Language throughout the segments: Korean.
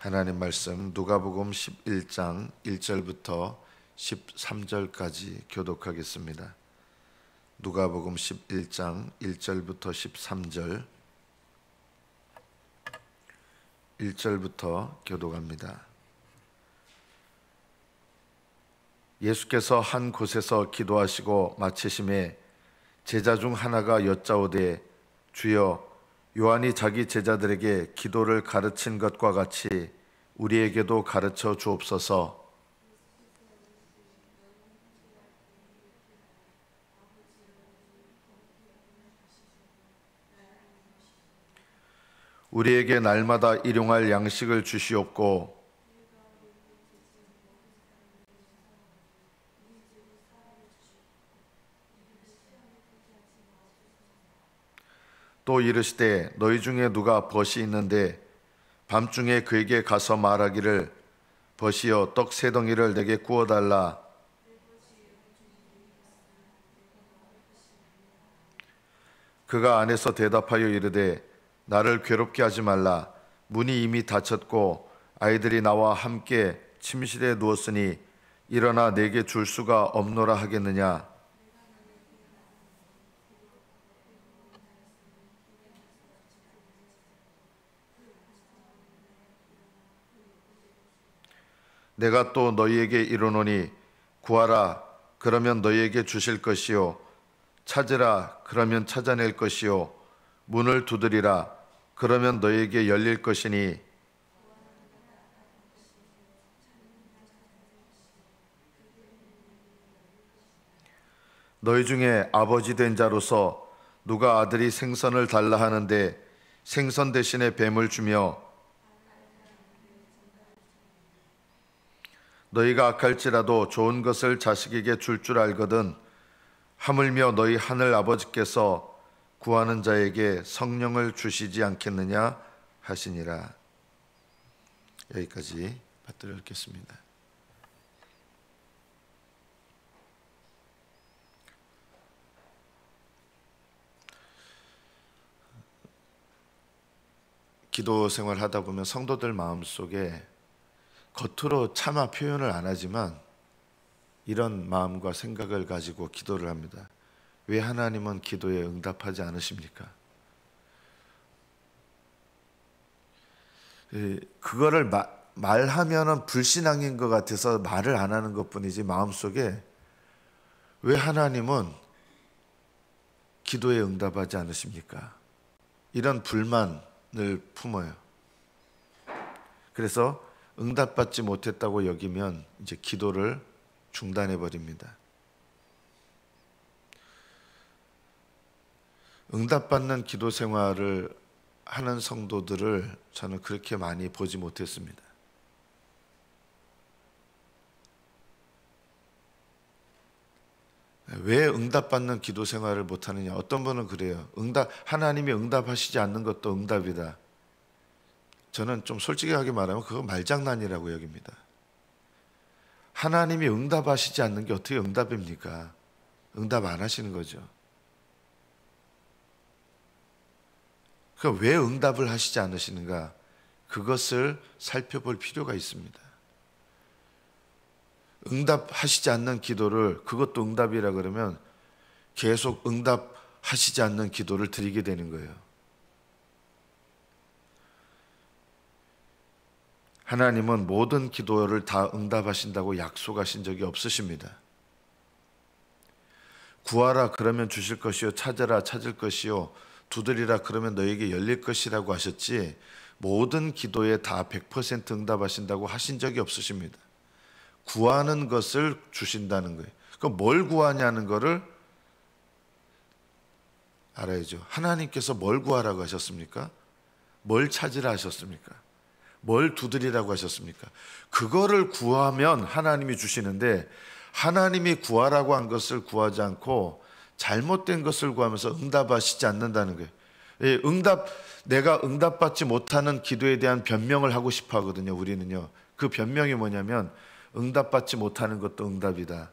하나님 말씀 누가복음 11장 1절부터 13절까지 교독하겠습니다. 누가복음 11장 1절부터 13절 1절부터 교독합니다. 예수께서 한 곳에서 기도하시고 마치심에 제자 중 하나가 여짜오되 주여 요한이 자기 제자들에게 기도를 가르친 것과 같이 우리에게도 가르쳐 주옵소서. 우리에게 날마다 일용할 양식을 주시옵고 또 이르시되 너희 중에 누가 벗이 있는데 밤중에 그에게 가서 말하기를 벗이여 떡 세 덩이를 내게 구워달라. 그가 안에서 대답하여 이르되 나를 괴롭게 하지 말라. 문이 이미 닫혔고 아이들이 나와 함께 침실에 누웠으니 일어나 내게 줄 수가 없노라 하겠느냐. 내가 또 너희에게 이르노니 구하라 그러면 너희에게 주실 것이요 찾으라 그러면 찾아낼 것이요 문을 두드리라 그러면 너희에게 열릴 것이니 너희 중에 아버지 된 자로서 누가 아들이 생선을 달라 하는데 생선 대신에 뱀을 주며 너희가 악할지라도 좋은 것을 자식에게 줄 줄 알거든 하물며 너희 하늘 아버지께서 구하는 자에게 성령을 주시지 않겠느냐 하시니라. 여기까지 받들어 읽겠습니다. 기도 생활 하다 보면 성도들 마음속에 겉으로 차마 표현을 안 하지만 이런 마음과 생각을 가지고 기도를 합니다. 왜 하나님은 기도에 응답하지 않으십니까? 그거를 말하면은 불신앙인 것 같아서 말을 안 하는 것뿐이지 마음속에 왜 하나님은 기도에 응답하지 않으십니까? 이런 불만을 품어요. 그래서 응답받지 못했다고 여기면 이제 기도를 중단해 버립니다. 응답받는 기도 생활을 하는 성도들을 저는 그렇게 많이 보지 못했습니다. 왜 응답받는 기도 생활을 못하느냐? 어떤 분은 그래요. 하나님이 응답하시지 않는 것도 응답이다. 저는 좀 솔직하게 말하면 그거 말장난이라고 여깁니다. 하나님이 응답하시지 않는 게 어떻게 응답입니까? 응답 안 하시는 거죠. 그럼 왜 응답을 하시지 않으시는가? 그것을 살펴볼 필요가 있습니다. 응답하시지 않는 기도를 그것도 응답이라 그러면 계속 응답하시지 않는 기도를 드리게 되는 거예요. 하나님은 모든 기도를 다 응답하신다고 약속하신 적이 없으십니다. 구하라 그러면 주실 것이요 찾으라 찾을 것이요 두드리라 그러면 너에게 열릴 것이라고 하셨지 모든 기도에 다 100% 응답하신다고 하신 적이 없으십니다. 구하는 것을 주신다는 거예요. 그럼 뭘 구하냐는 거를 알아야죠. 하나님께서 뭘 구하라고 하셨습니까? 뭘 찾으라 하셨습니까? 뭘 두드리라고 하셨습니까? 그거를 구하면 하나님이 주시는데 하나님이 구하라고 한 것을 구하지 않고 잘못된 것을 구하면서 응답하시지 않는다는 거예요. 내가 응답받지 못하는 기도에 대한 변명을 하고 싶어 하거든요. 우리는요. 그 변명이 뭐냐면 응답받지 못하는 것도 응답이다.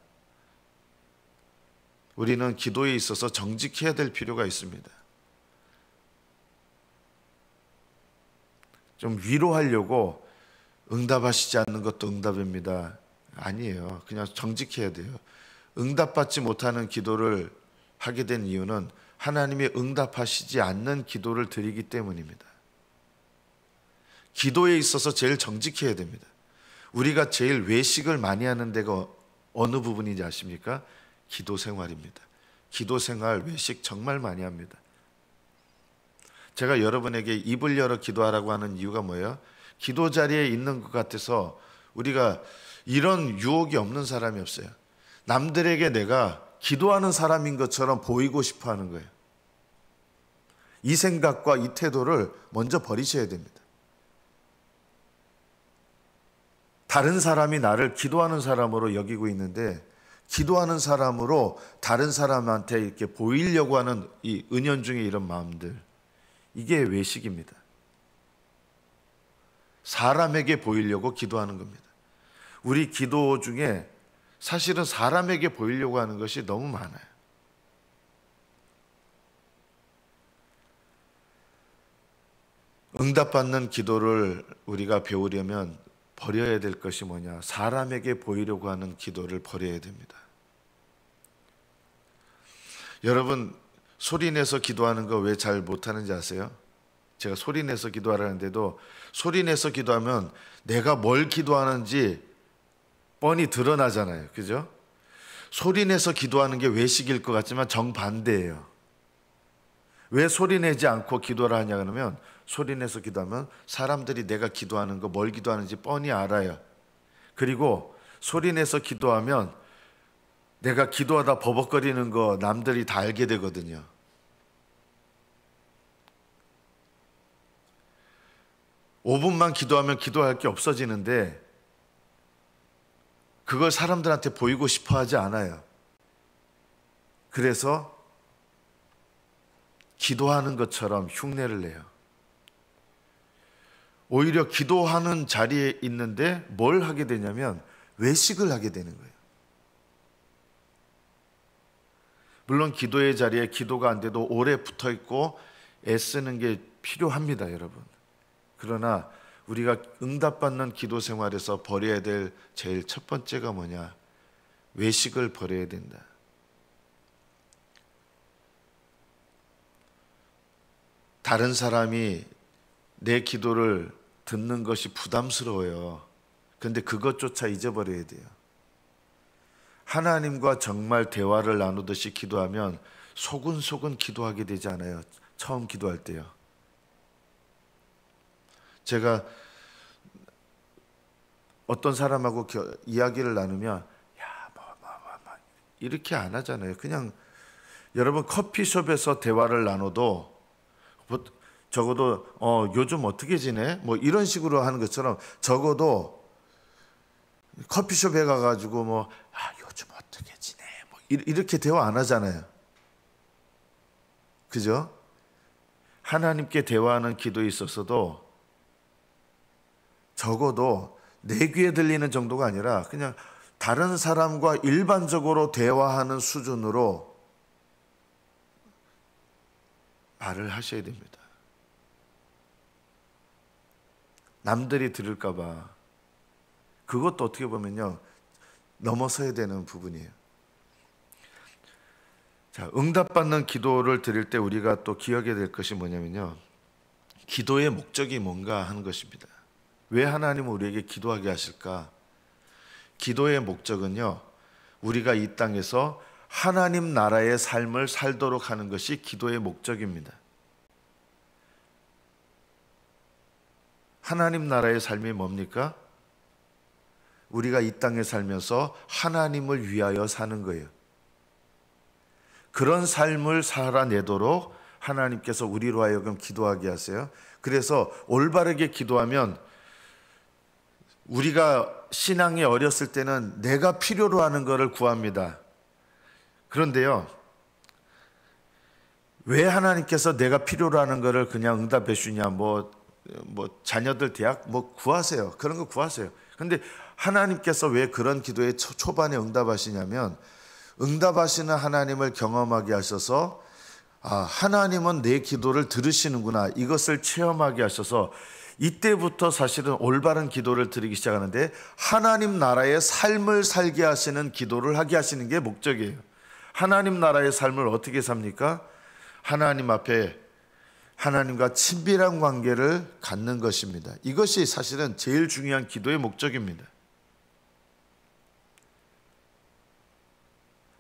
우리는 기도에 있어서 정직해야 될 필요가 있습니다. 좀 위로하려고 응답하시지 않는 것도 응답입니다. 아니에요. 그냥 정직해야 돼요. 응답받지 못하는 기도를 하게 된 이유는 하나님이 응답하시지 않는 기도를 드리기 때문입니다. 기도에 있어서 제일 정직해야 됩니다. 우리가 제일 외식을 많이 하는 데가 어느 부분인지 아십니까? 기도 생활입니다. 기도 생활, 외식 정말 많이 합니다. 제가 여러분에게 입을 열어 기도하라고 하는 이유가 뭐예요? 기도 자리에 있는 것 같아서 우리가 이런 유혹이 없는 사람이 없어요. 남들에게 내가 기도하는 사람인 것처럼 보이고 싶어 하는 거예요. 이 생각과 이 태도를 먼저 버리셔야 됩니다. 다른 사람이 나를 기도하는 사람으로 여기고 있는데 기도하는 사람으로 다른 사람한테 이렇게 보이려고 하는 이 은연중에 이런 마음들, 이게 외식입니다. 사람에게 보이려고 기도하는 겁니다. 우리 기도 중에 사실은 사람에게 보이려고 하는 것이 너무 많아요. 응답받는 기도를 우리가 배우려면 버려야 될 것이 뭐냐? 사람에게 보이려고 하는 기도를 버려야 됩니다. 여러분, 소리내서 기도하는 거 왜 잘 못하는지 아세요? 제가 소리내서 기도하라는데도 소리내서 기도하면 내가 뭘 기도하는지 뻔히 드러나잖아요. 그죠? 소리내서 기도하는 게 외식일 것 같지만 정반대예요. 왜 소리내지 않고 기도를 하냐 그러면 소리내서 기도하면 사람들이 내가 기도하는 거 뭘 기도하는지 뻔히 알아요. 그리고 소리내서 기도하면 내가 기도하다 버벅거리는 거 남들이 다 알게 되거든요. (5분만) 기도하면 기도할 게 없어지는데 그걸 사람들한테 보이고 싶어 하지 않아요. 그래서 기도하는 것처럼 흉내를 내요. 오히려 기도하는 자리에 있는데 뭘 하게 되냐면 외식을 하게 되는 거예요. 물론 기도의 자리에 기도가 안 돼도 오래 붙어 있고 애쓰는 게 필요합니다, 여러분. 그러나 우리가 응답받는 기도 생활에서 버려야 될 제일 첫 번째가 뭐냐? 외식을 버려야 된다. 다른 사람이 내 기도를 듣는 것이 부담스러워요. 그런데 그것조차 잊어버려야 돼요. 하나님과 정말 대화를 나누듯이 기도하면 소근소근 기도하게 되지 않아요. 처음 기도할 때요. 제가 어떤 사람하고 이야기를 나누면 이렇게 안 하잖아요. 그냥 여러분 커피숍에서 대화를 나눠도 적어도 요즘 어떻게 지내? 뭐 이런 식으로 하는 것처럼 적어도 커피숍에 가가지고 요즘 어떻게 지내? 뭐 이렇게 대화 안 하잖아요. 그죠? 하나님께 대화하는 기도에 있어서도 적어도 내 귀에 들리는 정도가 아니라 그냥 다른 사람과 일반적으로 대화하는 수준으로 말을 하셔야 됩니다. 남들이 들을까 봐. 그것도 어떻게 보면요, 넘어서야 되는 부분이에요. 자, 응답받는 기도를 드릴 때 우리가 또 기억해야 될 것이 뭐냐면요, 기도의 목적이 뭔가 하는 것입니다. 왜 하나님은 우리에게 기도하게 하실까? 기도의 목적은요, 우리가 이 땅에서 하나님 나라의 삶을 살도록 하는 것이 기도의 목적입니다. 하나님 나라의 삶이 뭡니까? 우리가 이 땅에 살면서 하나님을 위하여 사는 거예요. 그런 삶을 살아내도록 하나님께서 우리로 하여금 기도하게 하세요. 그래서 올바르게 기도하면 우리가 신앙이 어렸을 때는 내가 필요로 하는 것을 구합니다. 그런데요, 왜 하나님께서 내가 필요로 하는 것을 그냥 응답해 주냐? 자녀들 대학 구하세요. 그런 거 구하세요. 그런데 하나님께서 왜 그런 기도에 초반에 응답하시냐면, 응답하시는 하나님을 경험하게 하셔서 하나님은 내 기도를 들으시는구나, 이것을 체험하게 하셔서 이때부터 사실은 올바른 기도를 드리기 시작하는데 하나님 나라의 삶을 살게 하시는 기도를 하게 하시는 게 목적이에요. 하나님 나라의 삶을 어떻게 삽니까? 하나님 앞에 하나님과 친밀한 관계를 갖는 것입니다. 이것이 사실은 제일 중요한 기도의 목적입니다.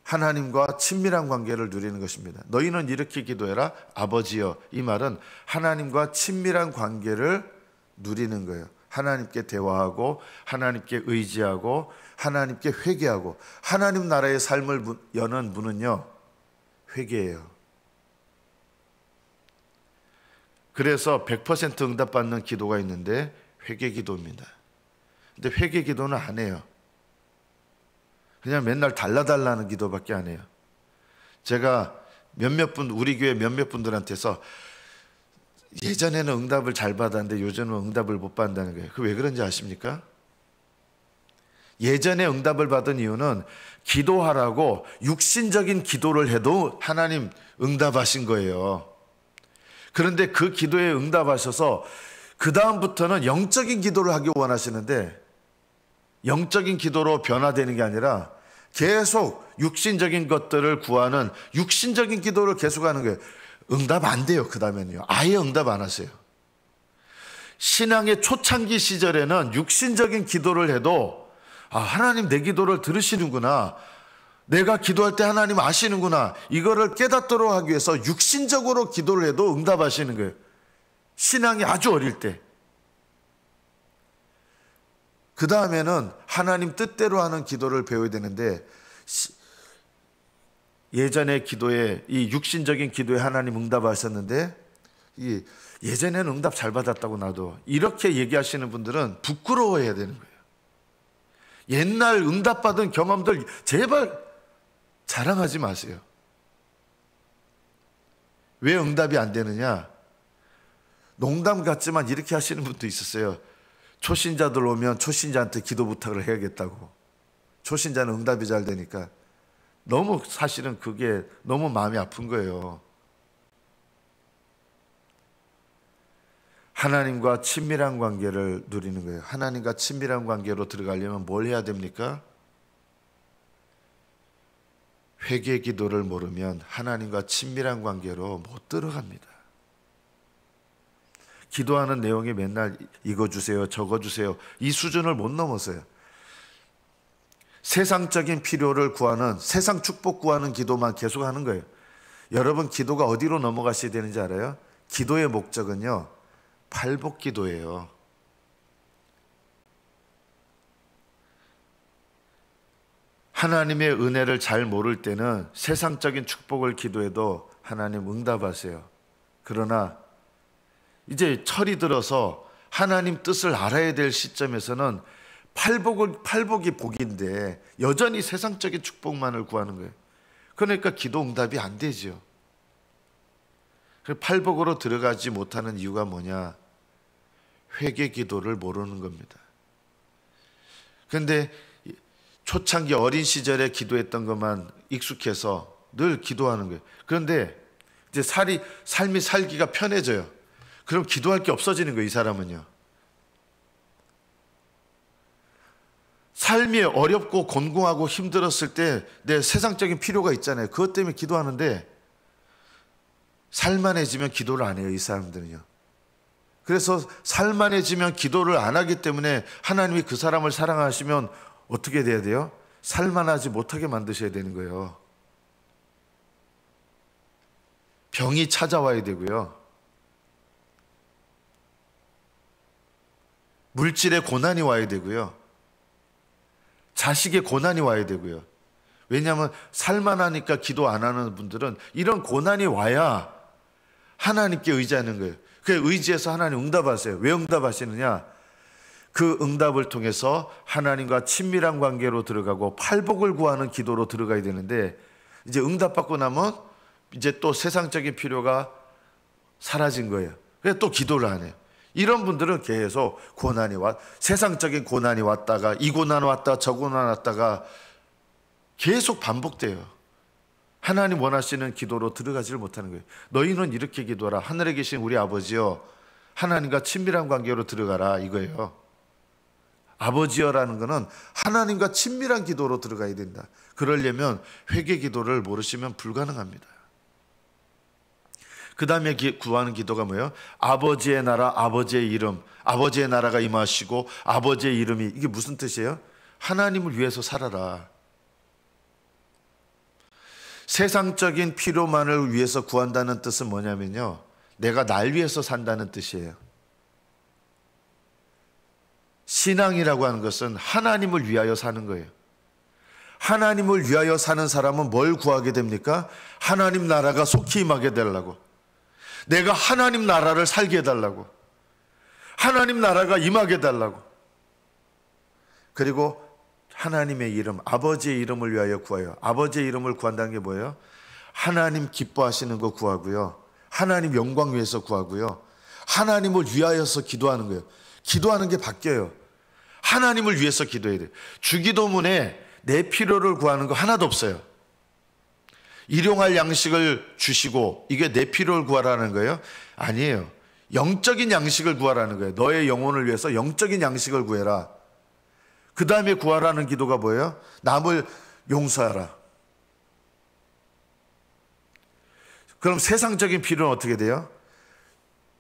하나님과 친밀한 관계를 누리는 것입니다. 너희는 이렇게 기도해라. 아버지여. 이 말은 하나님과 친밀한 관계를 누리는 거예요. 하나님께 대화하고 하나님께 의지하고 하나님께 회개하고 하나님 나라의 삶을 여는 문은요, 회개예요. 그래서 100% 응답받는 기도가 있는데 회개 기도입니다. 근데 회개 기도는 안 해요. 그냥 맨날 달라달라는 기도밖에 안 해요. 제가 우리 교회 몇몇 분들한테서 예전에는 응답을 잘 받았는데 요즘은 응답을 못 받는다는 거예요. 그 왜 그런지 아십니까? 예전에 응답을 받은 이유는 기도하라고 육신적인 기도를 해도 하나님 응답하신 거예요. 그런데 그 기도에 응답하셔서 그 다음부터는 영적인 기도를 하기 원하시는데 영적인 기도로 변화되는 게 아니라 계속 육신적인 것들을 구하는 육신적인 기도를 계속하는 거예요. 응답 안 돼요. 그 다음에는요, 아예 응답 안 하세요. 신앙의 초창기 시절에는 육신적인 기도를 해도 하나님 내 기도를 들으시는구나, 내가 기도할 때 하나님 아시는구나, 이거를 깨닫도록 하기 위해서 육신적으로 기도를 해도 응답하시는 거예요. 신앙이 아주 어릴 때. 그 다음에는 하나님 뜻대로 하는 기도를 배워야 되는데 예전의 기도에 이 육신적인 기도에 하나님 응답하셨는데 예전에는 응답 잘 받았다고 나도 이렇게 얘기하시는 분들은 부끄러워해야 되는 거예요. 옛날 응답받은 경험들 제발 자랑하지 마세요. 왜 응답이 안 되느냐? 농담 같지만 이렇게 하시는 분도 있었어요. 초신자들 오면 초신자한테 기도 부탁을 해야겠다고. 초신자는 응답이 잘 되니까. 너무 사실은 그게 너무 마음이 아픈 거예요. 하나님과 친밀한 관계를 누리는 거예요. 하나님과 친밀한 관계로 들어가려면 뭘 해야 됩니까? 회개 기도를 모르면 하나님과 친밀한 관계로 못 들어갑니다. 기도하는 내용이 맨날 이거 주세요, 저거 주세요, 이 수준을 못 넘어서요. 세상적인 필요를 구하는, 세상 축복 구하는 기도만 계속하는 거예요. 여러분, 기도가 어디로 넘어가셔야 되는지 알아요? 기도의 목적은요, 팔복 기도예요. 하나님의 은혜를 잘 모를 때는 세상적인 축복을 기도해도 하나님 응답하세요. 그러나 이제 철이 들어서 하나님 뜻을 알아야 될 시점에서는 팔복이 복인데 여전히 세상적인 축복만을 구하는 거예요. 그러니까 기도 응답이 안 되죠. 팔복으로 들어가지 못하는 이유가 뭐냐? 회개 기도를 모르는 겁니다. 그런데 초창기 어린 시절에 기도했던 것만 익숙해서 늘 기도하는 거예요. 그런데 이제 삶이 살기가 편해져요. 그럼 기도할 게 없어지는 거예요, 이 사람은요. 삶이 어렵고 곤궁하고 힘들었을 때 내 세상적인 필요가 있잖아요. 그것 때문에 기도하는데 살만해지면 기도를 안 해요, 이 사람들은요. 그래서 살만해지면 기도를 안 하기 때문에 하나님이 그 사람을 사랑하시면 어떻게 돼야 돼요? 살만하지 못하게 만드셔야 되는 거예요. 병이 찾아와야 되고요. 물질의 고난이 와야 되고요. 자식의 고난이 와야 되고요. 왜냐하면 살만하니까 기도 안 하는 분들은 이런 고난이 와야 하나님께 의지하는 거예요. 그 의지해서 하나님 응답하세요. 왜 응답하시느냐? 그 응답을 통해서 하나님과 친밀한 관계로 들어가고 팔복을 구하는 기도로 들어가야 되는데 이제 응답받고 나면 이제 또 세상적인 필요가 사라진 거예요. 그래서 또 기도를 안 해요. 이런 분들은 계속 세상적인 고난이 왔다가 이 고난 왔다 저 고난 왔다가 계속 반복돼요. 하나님 원하시는 기도로 들어가지를 못하는 거예요. 너희는 이렇게 기도하라. 하늘에 계신 우리 아버지여, 하나님과 친밀한 관계로 들어가라 이거예요. 아버지여라는 거는 하나님과 친밀한 기도로 들어가야 된다. 그러려면 회개 기도를 모르시면 불가능합니다. 그 다음에 구하는 기도가 뭐예요? 아버지의 나라, 아버지의 이름, 아버지의 나라가 임하시고 아버지의 이름이, 이게 무슨 뜻이에요? 하나님을 위해서 살아라. 세상적인 필요만을 위해서 구한다는 뜻은 뭐냐면요, 내가 날 위해서 산다는 뜻이에요. 신앙이라고 하는 것은 하나님을 위하여 사는 거예요. 하나님을 위하여 사는 사람은 뭘 구하게 됩니까? 하나님 나라가 속히 임하게 되려고, 내가 하나님 나라를 살게 해달라고, 하나님 나라가 임하게 해달라고, 그리고 하나님의 이름, 아버지의 이름을 위하여 구하여. 아버지의 이름을 구한다는 게 뭐예요? 하나님 기뻐하시는 거 구하고요, 하나님 영광 위해서 구하고요, 하나님을 위하여서 기도하는 거예요. 기도하는 게 바뀌어요. 하나님을 위해서 기도해야 돼요. 주기도문에 내 필요를 구하는 거 하나도 없어요. 일용할 양식을 주시고 이게 내 필요를 구하라는 거예요? 아니에요. 영적인 양식을 구하라는 거예요. 너의 영혼을 위해서 영적인 양식을 구해라. 그 다음에 구하라는 기도가 뭐예요? 남을 용서하라. 그럼 세상적인 필요는 어떻게 돼요?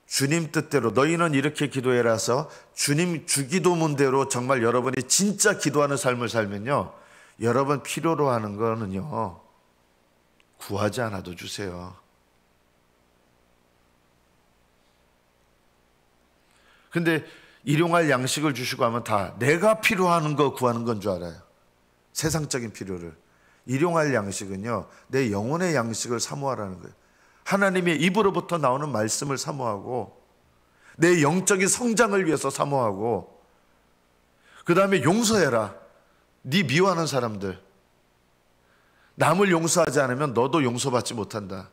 주님 뜻대로 너희는 이렇게 기도해라서 주님 주기도문대로 정말 여러분이 진짜 기도하는 삶을 살면요, 여러분 필요로 하는 거는요 구하지 않아도 주세요. 근데 일용할 양식을 주시고 하면 다 내가 필요하는 거 구하는 건 줄 알아요. 세상적인 필요를. 일용할 양식은요, 내 영혼의 양식을 사모하라는 거예요. 하나님의 입으로부터 나오는 말씀을 사모하고 내 영적인 성장을 위해서 사모하고, 그 다음에 용서해라. 네 미워하는 사람들, 남을 용서하지 않으면 너도 용서받지 못한다.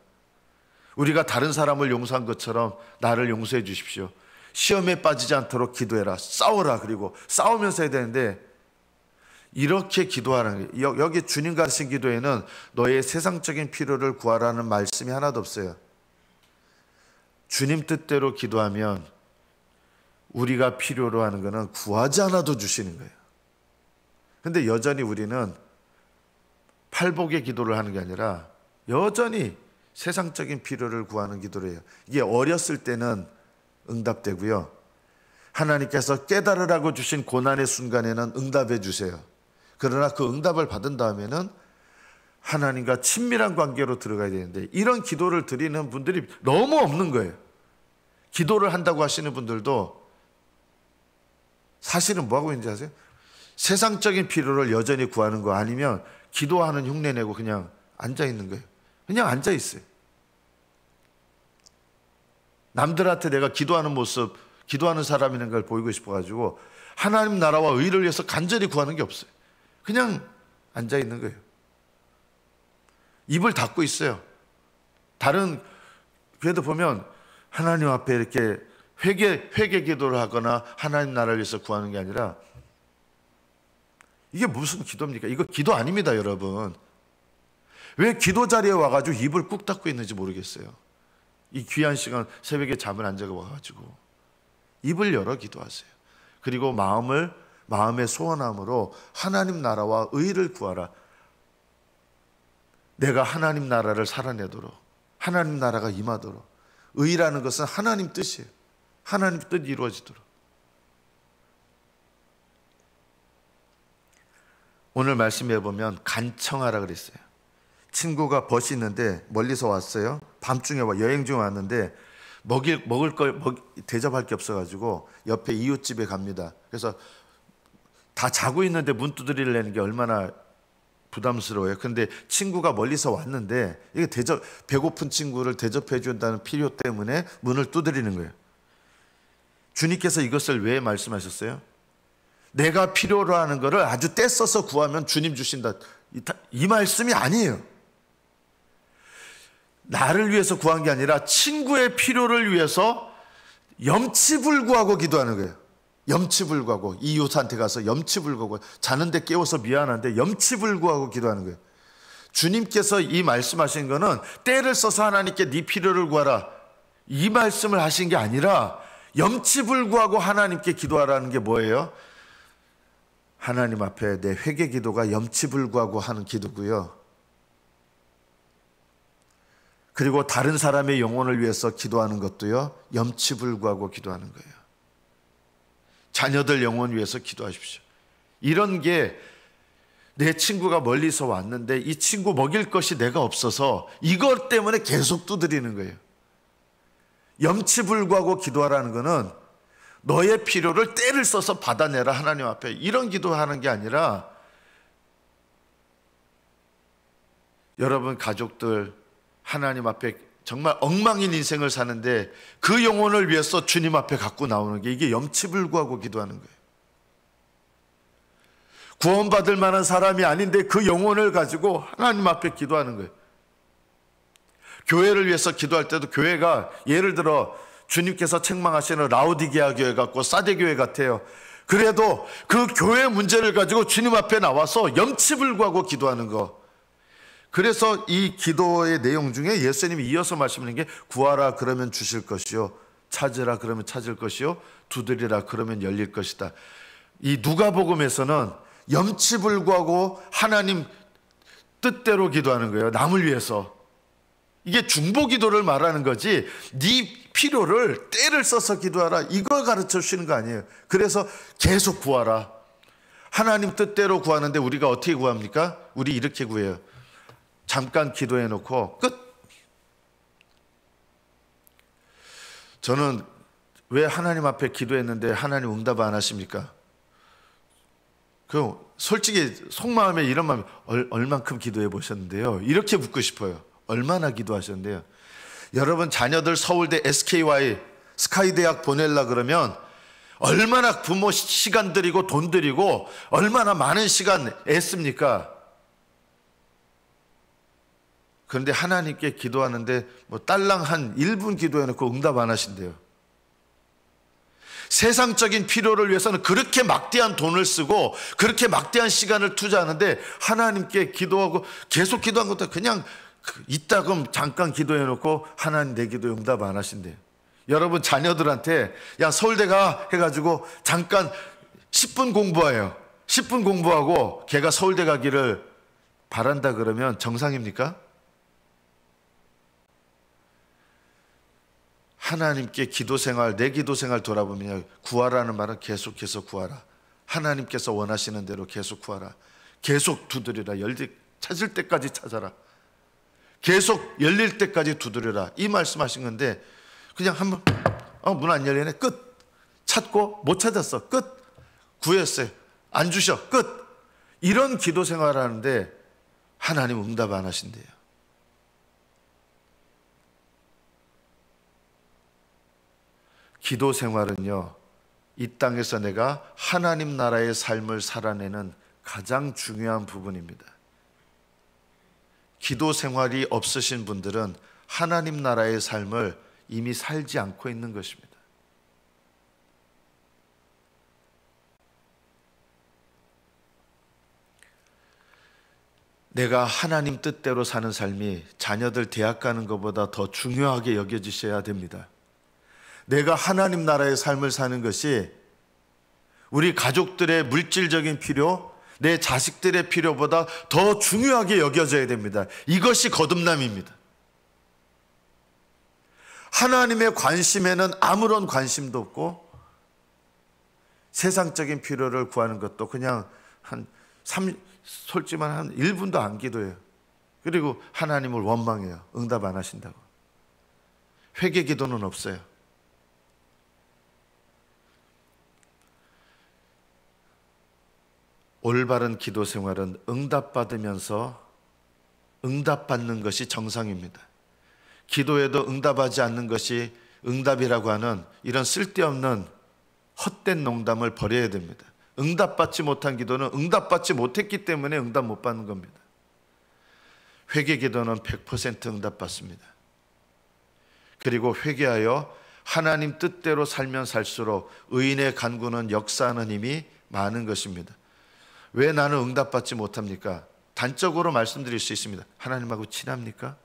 우리가 다른 사람을 용서한 것처럼 나를 용서해 주십시오. 시험에 빠지지 않도록 기도해라. 싸워라. 그리고 싸우면서 해야 되는데 이렇게 기도하는 거예요. 여기 주님 가르친 기도에는 너의 세상적인 필요를 구하라는 말씀이 하나도 없어요. 주님 뜻대로 기도하면 우리가 필요로 하는 것은 구하지 않아도 주시는 거예요. 근데 여전히 우리는 팔복의 기도를 하는 게 아니라 여전히 세상적인 필요를 구하는 기도를 해요. 이게 어렸을 때는 응답되고요, 하나님께서 깨달으라고 주신 고난의 순간에는 응답해 주세요. 그러나 그 응답을 받은 다음에는 하나님과 친밀한 관계로 들어가야 되는데 이런 기도를 드리는 분들이 너무 없는 거예요. 기도를 한다고 하시는 분들도 사실은 뭐하고 있는지 아세요? 세상적인 필요를 여전히 구하는 거, 아니면 기도하는 흉내 내고 그냥 앉아있는 거예요. 그냥 앉아있어요. 남들한테 내가 기도하는 모습, 기도하는 사람이라는 걸 보이고 싶어가지고 하나님 나라와 의를 위해서 간절히 구하는 게 없어요. 그냥 앉아있는 거예요. 입을 닫고 있어요. 다른 교회도 보면 하나님 앞에 이렇게 회개 기도를 하거나 하나님 나라를 위해서 구하는 게 아니라, 이게 무슨 기도입니까? 이거 기도 아닙니다, 여러분. 왜 기도 자리에 와가지고 입을 꾹 닫고 있는지 모르겠어요. 이 귀한 시간 새벽에 잠을 안 자고 와가지고 입을 열어 기도하세요. 그리고 마음의 소원함으로 하나님 나라와 의를 구하라. 내가 하나님 나라를 살아내도록, 하나님 나라가 임하도록. 의라는 것은 하나님 뜻이에요. 하나님 뜻이 이루어지도록. 오늘 말씀해 보면 간청하라 그랬어요. 친구가 벗이 있는데 멀리서 왔어요. 밤중에 여행 중에 왔는데 먹을 걸 대접할 게 없어가지고 옆에 이웃집에 갑니다. 그래서 다 자고 있는데 문 두드리려는 게 얼마나 부담스러워요. 근데 친구가 멀리서 왔는데 이게 배고픈 친구를 대접해 준다는 필요 때문에 문을 두드리는 거예요. 주님께서 이것을 왜 말씀하셨어요? 내가 필요로 하는 거를 아주 떼써서 구하면 주님 주신다, 이 말씀이 아니에요. 나를 위해서 구한 게 아니라 친구의 필요를 위해서 염치불구하고 기도하는 거예요. 염치불구하고, 이웃한테 가서 염치불구하고, 자는데 깨워서 미안한데 염치불구하고 기도하는 거예요. 주님께서 이 말씀하신 거는 때를 써서 하나님께 네 필요를 구하라, 이 말씀을 하신 게 아니라 염치불구하고 하나님께 기도하라는 게 뭐예요? 하나님 앞에 내 회개 기도가 염치불구하고 하는 기도고요. 그리고 다른 사람의 영혼을 위해서 기도하는 것도요, 염치불구하고 기도하는 거예요. 자녀들 영혼 위해서 기도하십시오. 이런 게 내 친구가 멀리서 왔는데 이 친구 먹일 것이 내가 없어서 이것 때문에 계속 두드리는 거예요. 염치불구하고 기도하라는 거는 너의 필요를 때를 써서 받아내라 하나님 앞에, 이런 기도하는 게 아니라, 여러분 가족들 하나님 앞에 정말 엉망인 인생을 사는데 그 영혼을 위해서 주님 앞에 갖고 나오는 게, 이게 염치불구하고 기도하는 거예요. 구원받을 만한 사람이 아닌데 그 영혼을 가지고 하나님 앞에 기도하는 거예요. 교회를 위해서 기도할 때도, 교회가 예를 들어 주님께서 책망하시는 라오디게아 교회 같고 사데 교회 같아요. 그래도 그 교회 문제를 가지고 주님 앞에 나와서 염치불구하고 기도하는 거. 그래서 이 기도의 내용 중에 예수님이 이어서 말씀하는 게, 구하라 그러면 주실 것이요, 찾으라 그러면 찾을 것이요, 두드리라 그러면 열릴 것이다. 이 누가복음에서는 염치불구하고 하나님 뜻대로 기도하는 거예요. 남을 위해서. 이게 중보기도를 말하는 거지, 네 필요를 때를 써서 기도하라, 이걸 가르쳐 주시는 거 아니에요. 그래서 계속 구하라. 하나님 뜻대로 구하는데 우리가 어떻게 구합니까? 우리 이렇게 구해요. 잠깐 기도해 놓고 끝. 저는 왜 하나님 앞에 기도했는데 하나님 응답 안 하십니까? 솔직히 속마음에 이런 마음이, 얼만큼 기도해 보셨는데요? 이렇게 묻고 싶어요. 얼마나 기도하셨는데요? 여러분 자녀들 서울대 SKY 스카이대학 보내려 그러면 얼마나 부모 시간 들이고 돈 들이고 얼마나 많은 시간 애씁니까? 그런데 하나님께 기도하는데 뭐 딸랑 한 1분 기도해놓고 응답 안 하신대요. 세상적인 필요를 위해서는 그렇게 막대한 돈을 쓰고 그렇게 막대한 시간을 투자하는데, 하나님께 기도하고 계속 기도한 것도 그냥 이따금 잠깐 기도해놓고 하나님 내 기도 응답 안 하신대요. 여러분 자녀들한테 야 서울대 가 해가지고 잠깐 10분 공부해요. 10분 공부하고 걔가 서울대 가기를 바란다 그러면 정상입니까? 하나님께 기도 생활, 내 기도 생활 돌아보면, 구하라는 말은 계속해서 구하라. 하나님께서 원하시는 대로 계속 구하라. 계속 두드리라. 찾을 때까지 찾아라. 계속 열릴 때까지 두드려라. 이 말씀하신 건데, 그냥 한번 문 안 열리네, 끝. 찾고 못 찾았어, 끝. 구했어요, 안 주셔, 끝. 이런 기도 생활을 하는데 하나님 응답 안 하신대요. 기도 생활은요, 이 땅에서 내가 하나님 나라의 삶을 살아내는 가장 중요한 부분입니다. 기도 생활이 없으신 분들은 하나님 나라의 삶을 이미 살지 않고 있는 것입니다. 내가 하나님 뜻대로 사는 삶이 자녀들 대학 가는 것보다 더 중요하게 여겨지셔야 됩니다. 내가 하나님 나라의 삶을 사는 것이 우리 가족들의 물질적인 필요, 내 자식들의 필요보다 더 중요하게 여겨져야 됩니다. 이것이 거듭남입니다. 하나님의 관심에는 아무런 관심도 없고 세상적인 필요를 구하는 것도 그냥 솔직히 한 1분도 안 기도해요. 그리고 하나님을 원망해요. 응답 안 하신다고. 회개 기도는 없어요. 올바른 기도 생활은 응답받으면서 응답받는 것이 정상입니다. 기도에도 응답하지 않는 것이 응답이라고 하는 이런 쓸데없는 헛된 농담을 버려야 됩니다. 응답받지 못한 기도는 응답받지 못했기 때문에 응답 못 받는 겁니다. 회개 기도는 100% 응답받습니다. 그리고 회개하여 하나님 뜻대로 살면 살수록 의인의 간구는 역사하는 힘이 많은 것입니다. 왜 나는 응답받지 못합니까? 단적으로 말씀드릴 수 있습니다. 하나님하고 친합니까?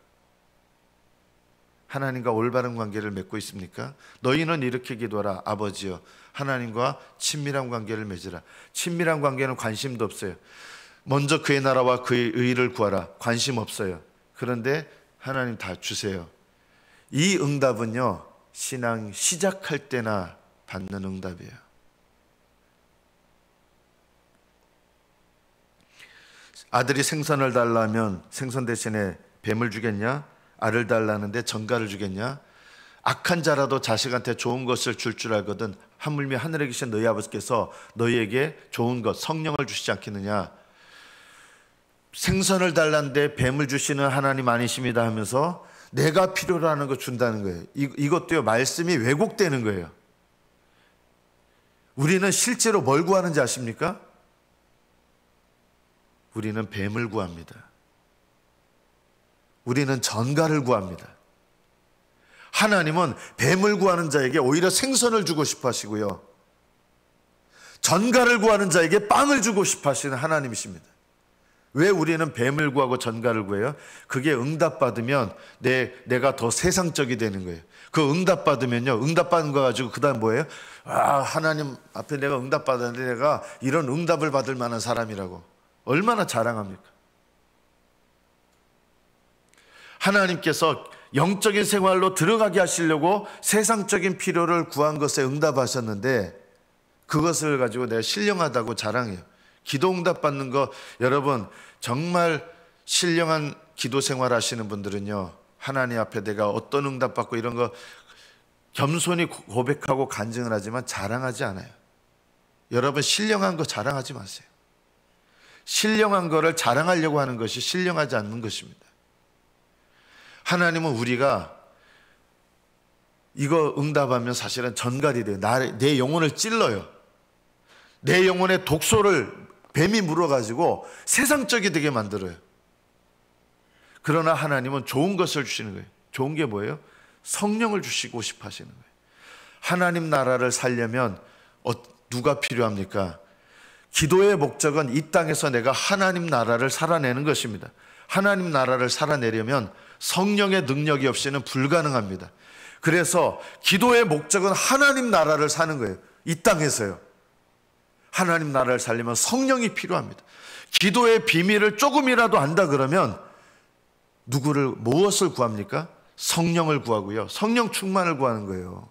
하나님과 올바른 관계를 맺고 있습니까? 너희는 이렇게 기도하라. 아버지여, 하나님과 친밀한 관계를 맺으라. 친밀한 관계는 관심도 없어요. 먼저 그의 나라와 그의 의를 구하라. 관심 없어요. 그런데 하나님 다 주세요. 이 응답은요, 신앙 시작할 때나 받는 응답이에요. 아들이 생선을 달라면 생선 대신에 뱀을 주겠냐? 알을 달라는데 전갈을 주겠냐? 악한 자라도 자식한테 좋은 것을 줄 알거든 하물며 하늘에 계신 너희 아버지께서 너희에게 좋은 것 성령을 주시지 않겠느냐? 생선을 달라는데 뱀을 주시는 하나님 아니십니다 하면서 내가 필요로 하는 거 준다는 거예요. 이것도요, 말씀이 왜곡되는 거예요. 우리는 실제로 뭘 구하는지 아십니까? 우리는 뱀을 구합니다. 우리는 전갈을 구합니다. 하나님은 뱀을 구하는 자에게 오히려 생선을 주고 싶어 하시고요, 전갈을 구하는 자에게 빵을 주고 싶어 하시는 하나님이십니다. 왜 우리는 뱀을 구하고 전갈을 구해요? 그게 응답받으면 내가 더 세상적이 되는 거예요. 그 응답받으면요, 응답받은 거 가지고 그 다음 뭐예요? 하나님 앞에 내가 응답받았는데 내가 이런 응답을 받을 만한 사람이라고 얼마나 자랑합니까? 하나님께서 영적인 생활로 들어가게 하시려고 세상적인 필요를 구한 것에 응답하셨는데 그것을 가지고 내가 신령하다고 자랑해요. 기도 응답 받는 거, 여러분 정말 신령한 기도 생활 하시는 분들은요, 하나님 앞에 내가 어떤 응답 받고 이런 거 겸손히 고백하고 간증을 하지만 자랑하지 않아요. 여러분 신령한 거 자랑하지 마세요. 신령한 거를 자랑하려고 하는 것이 신령하지 않는 것입니다. 하나님은 우리가 이거 응답하면 사실은 전갈이 돼요. 내 영혼을 찔러요. 내 영혼의 독소를 뱀이 물어가지고 세상적이 되게 만들어요. 그러나 하나님은 좋은 것을 주시는 거예요. 좋은 게 뭐예요? 성령을 주시고 싶어 하시는 거예요. 하나님 나라를 살려면 누가 필요합니까? 기도의 목적은 이 땅에서 내가 하나님 나라를 살아내는 것입니다. 하나님 나라를 살아내려면 성령의 능력이 없이는 불가능합니다. 그래서 기도의 목적은 하나님 나라를 사는 거예요. 이 땅에서요. 하나님 나라를 살려면 성령이 필요합니다. 기도의 비밀을 조금이라도 안다 그러면 무엇을 구합니까? 성령을 구하고요, 성령 충만을 구하는 거예요.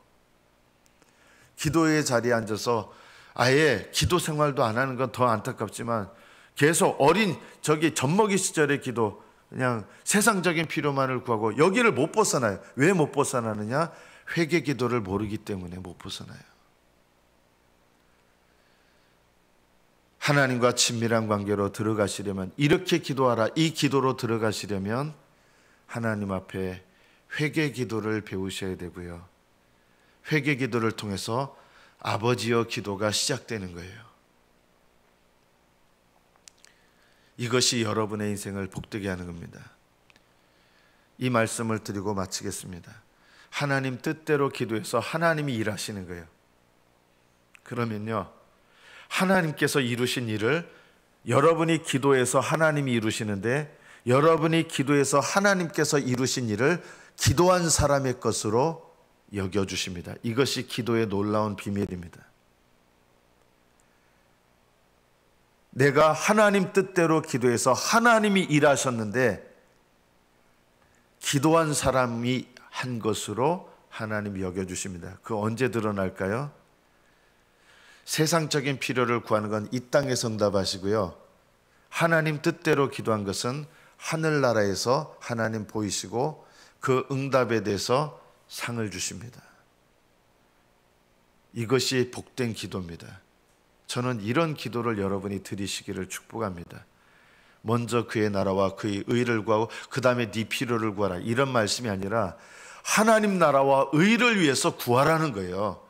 기도의 자리에 앉아서 아예 기도 생활도 안 하는 건 더 안타깝지만 계속 젖먹이 시절의 기도, 그냥 세상적인 필요만을 구하고 여기를 못 벗어나요. 왜 못 벗어나느냐? 회개 기도를 모르기 때문에 못 벗어나요. 하나님과 친밀한 관계로 들어가시려면, 이렇게 기도하라, 이 기도로 들어가시려면 하나님 앞에 회개 기도를 배우셔야 되고요, 회개 기도를 통해서 아버지여 기도가 시작되는 거예요. 이것이 여러분의 인생을 복되게 하는 겁니다. 이 말씀을 드리고 마치겠습니다. 하나님 뜻대로 기도해서 하나님이 일하시는 거예요. 그러면요, 하나님께서 이루신 일을 여러분이 기도해서 하나님이 이루시는데, 여러분이 기도해서 하나님께서 이루신 일을 기도한 사람의 것으로 여겨주십니다. 이것이 기도의 놀라운 비밀입니다. 내가 하나님 뜻대로 기도해서 하나님이 일하셨는데 기도한 사람이 한 것으로 하나님이 여겨주십니다. 그 언제 드러날까요? 세상적인 필요를 구하는 건 이 땅에서 응답하시고요, 하나님 뜻대로 기도한 것은 하늘나라에서 하나님 보이시고 그 응답에 대해서 상을 주십니다. 이것이 복된 기도입니다. 저는 이런 기도를 여러분이 드리시기를 축복합니다. 먼저 그의 나라와 그의 의를 구하고 그 다음에 네 필요를 구하라, 이런 말씀이 아니라 하나님 나라와 의를 위해서 구하라는 거예요.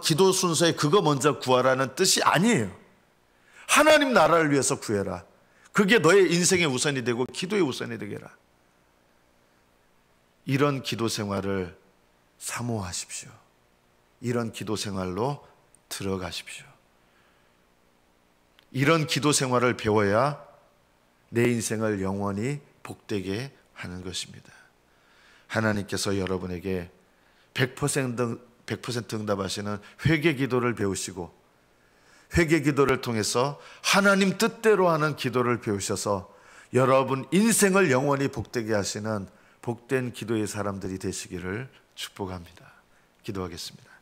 기도 순서에 그거 먼저 구하라는 뜻이 아니에요. 하나님 나라를 위해서 구해라. 그게 너의 인생의 우선이 되고 기도의 우선이 되게라. 이런 기도 생활을 사모하십시오. 이런 기도 생활로 들어가십시오. 이런 기도 생활을 배워야 내 인생을 영원히 복되게 하는 것입니다. 하나님께서 여러분에게 100% 응답하시는 회개 기도를 배우시고, 회개 기도를 통해서 하나님 뜻대로 하는 기도를 배우셔서 여러분 인생을 영원히 복되게 하시는 복된 기도의 사람들이 되시기를 축복합니다. 기도하겠습니다.